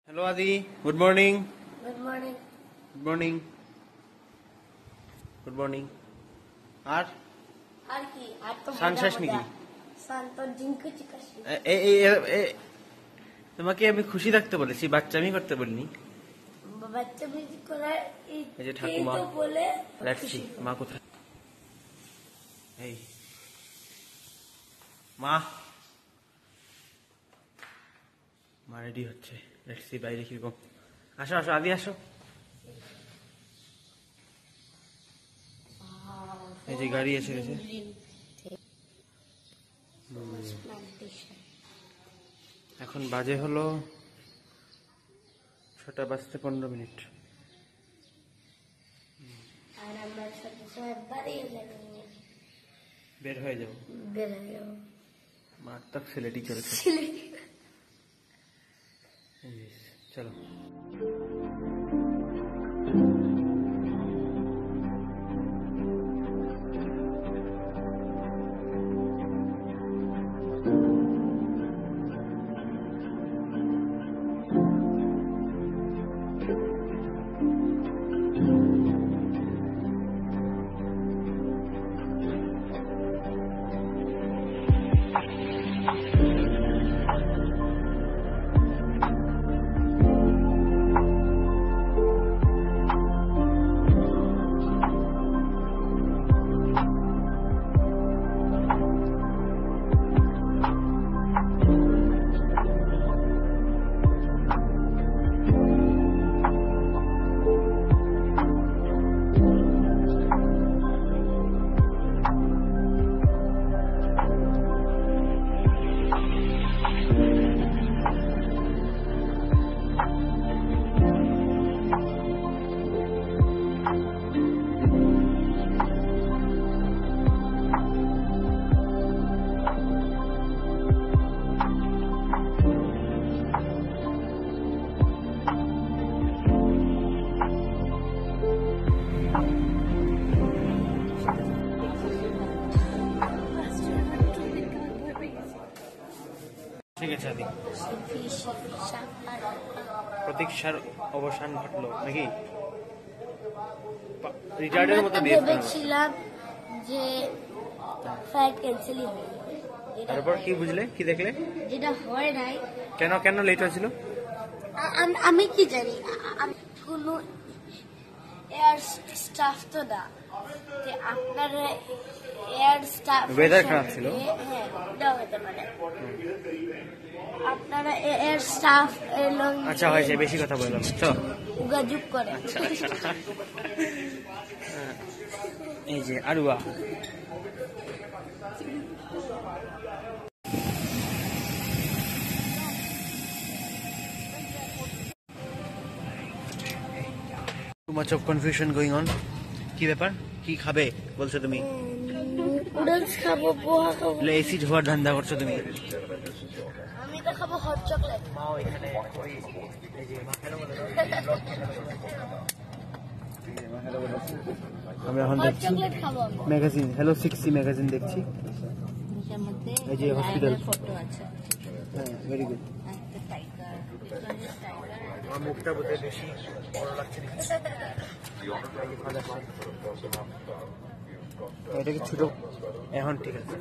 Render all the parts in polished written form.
Hello Adi good morning good morning good morning good morning আর আর কি আর তো সান শেষ নাকি সান তো জিঙ্কু চিকাশি তোমাকে আমি খুশি থাকতে বলেছি বাচ্চামি করতে বলিনি বাচ্চা মিউজিক করে এই যে ঠাকুমা তো বলে রাখছি মা কোথায় এই মা মা রেডি হচ্ছে রাখছি বাইরে কিরকম আসো আসো আদি আসো এই যে গাড়ি এসে গেছে এখন বাজে হলো 6:15 আর আমরা সাথে সাথে বাড়িয়ে যাব বের হয়ে যাবো বের হয়ে যাব মারাত্মক ছেলেটি চলেছে চলো ঠিক আছে আদি প্রতীক্ষার অবসান ঘটলো নাকি রিটার্ডের মতো দিয়ে ভেবেছিলাম যে ফ্লাইট ক্যান্সেলই হবে তারপর কি বুঝলে কি দেখলে যেটা হয় নাই কেন কেন লেট হয়েছিল আমি কি জানি আমি কোনো এয়ার স্টাফ তো না যে আপনার এয়ার স্টাফ ওয়েদার খারাপ ছিল হ্যাঁ এটা হতে পারে আপনারা এয়ার স্টাফ এলো আচ্ছা হয়েছে বেশি কথা বললাম চলো যোগাযোগ করে এই যে আরুয়া too much of confusion going on কি ব্যাপার কি খাবে বলছো তুমি নুডলস খাবো পোহা খাবো এসি ঝোয়ার ধান্দা করছো তুমি আমি তো খাবো হট চকলেট মাও এখানে এই যে আমরা এখন হট দেখছি চকলেট খাবো আমি ম্যাগাজিন হ্যালো 6 ম্যাগাজিন দেখছি এর মধ্যে এই যে হসপিটাল ফটো আছে হ্যাঁ ভেরি গুড একটা টাইগার আমার মুখটা বোধহয় বেশি বড় লাগছে এটা কি ছোট এখন ঠিক আছে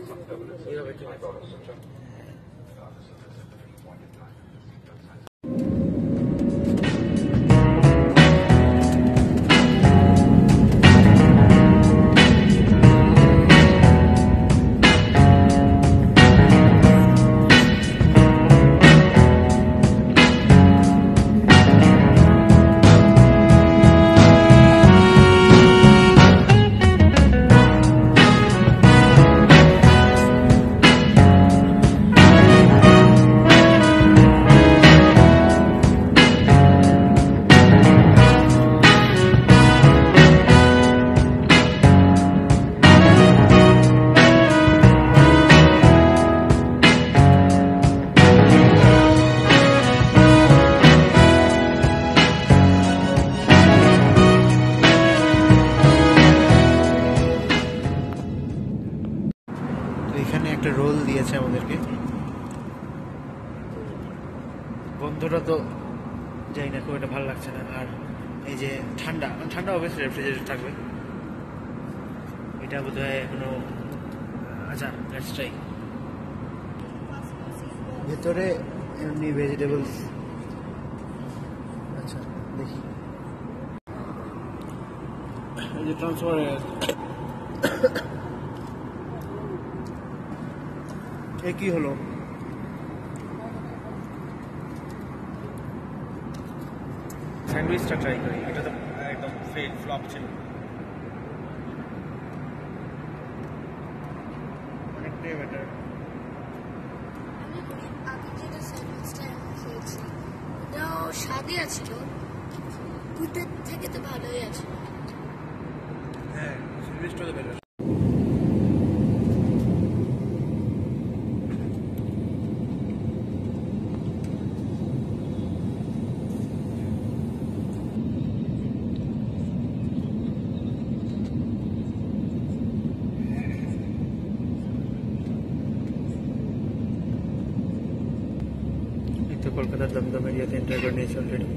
একটা রোল দিয়েছে আমাদেরকে। বন্ধুরা তো জানি না, খুব একটা ভালো লাগছে না। আর এই যে ঠান্ডা, ঠান্ডা অবশ্যই রেফ্রিজারেটর থাকবে। এটা বোধ হয় এখনো, আচ্ছা লেটস ট্রাই। ভেতরে এমনি ভেজিটেবলস, আচ্ছা দেখি। এই যে ট্রান্সফার এ কি হলো? স্যান্ডউইচটা ট্রাই করি, এটা তো একদম ফেল ফ্লপ ছিল, অনেকটাই বেটার। আমি যেটা স্যান্ডউইচটা খেয়েছি ওটাও স্বাদই আছিল, দুধের থেকে তো ভালোই আছে। হ্যাঁ, স্যান্ডউইচটা তো বেটার। তো কলকাতার দমদম এরিয়াতে এন্টার করে নিয়েছে অলরেডি।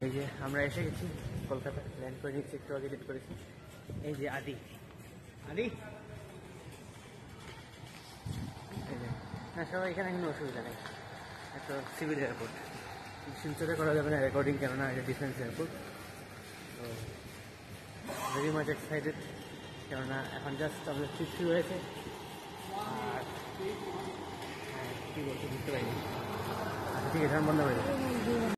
এই যে আমরা এসে গেছি কলকাতা, ল্যান্ড করে নিচ্ছি, একটু আগে এডিট করেছি। এই যে আদি, আদি হ্যাঁ, সবাই এখানে কোনো অসুবিধা নেই। একটা সিভিল এয়ারপোর্ট, শিলচরে করা যাবে না রেকর্ডিং, কেননা এটা ডিফেন্স এয়ারপোর্ট। তো ভেরি মাচ এক্সাইটেড, কেননা এখন জাস্ট আমাদের ট্রিপ শুরু হয়েছে। আর কী বলতে বুঝতে পারিনি। আচ্ছা ঠিক আছে, এখন বন্ধ হয়ে যাবে।